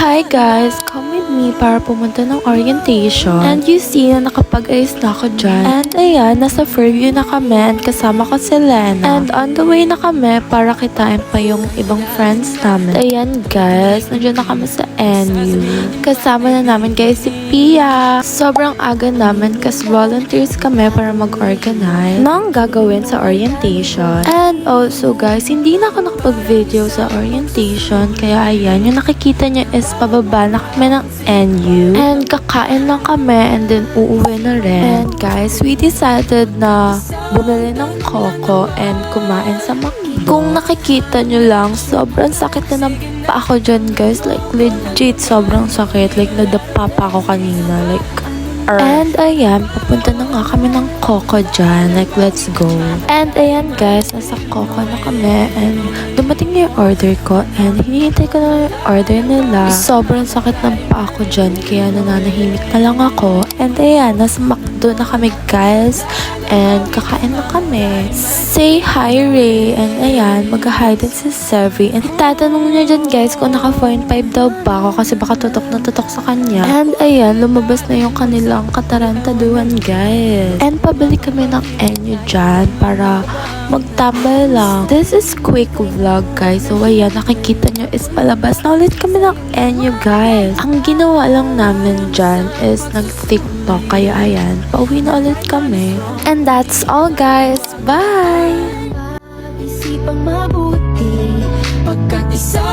Hi guys! Come with me para pumunta ng orientation. And you see na nakapag-ayos na ako dyan. And ayan, nasa Fairview na kami and kasama ko si Lena. And on the way na kami para kitain pa yung ibang friends namin. Ayan guys, nandiyan na kami sa NU. Kasama na namin guys si Pia. Sobrang aga namin kasi volunteers kami para mag-organize ng gagawin sa orientation. And also guys, hindi na ako nakapag-video sa orientation. Kaya ayan, yung nakikita niyo is pababa na kami ng NU. And kakain lang kami and then uuwi na rin. And guys, we decided na bumili ng coco and kumain sa McDo. Kung nakikita nyo lang, sobrang sakit na ng paa ko dyan guys. Like legit, sobrang sakit. Like nadapa pa ako kanina. Like, and ayan, papunta na nga kami ng Coco dyan. Like, let's go. And ayan guys, nasa Coco na kami. And dumating na yung order ko. And hinihintay ko na yung order nila. Sobrang sakit ng paa ko dyan. Kaya nananahimik na lang ako. And ayan, nasa McDo na kami guys. And kakain na kami. Say hi Ray. And ayan, mag-hi din si Sevi. And tatanong niya dyan guys kung naka 0.5 daw ba ako. Kasi baka tutok na tutok sa kanya. And ayan, lumabas na yung kanila ang katarantaduhan guys. And pabili kami ng NU dyan para magtambay lang. This is quick vlog guys. So ayan, nakikita nyo is palabas na ulit kami ng NU guys. Ang ginawa lang namin dyan is nag-TikTok. Kaya ayan, pauwi na ulit kami. And that's all guys. Bye! Isipang mabuti pagkat isa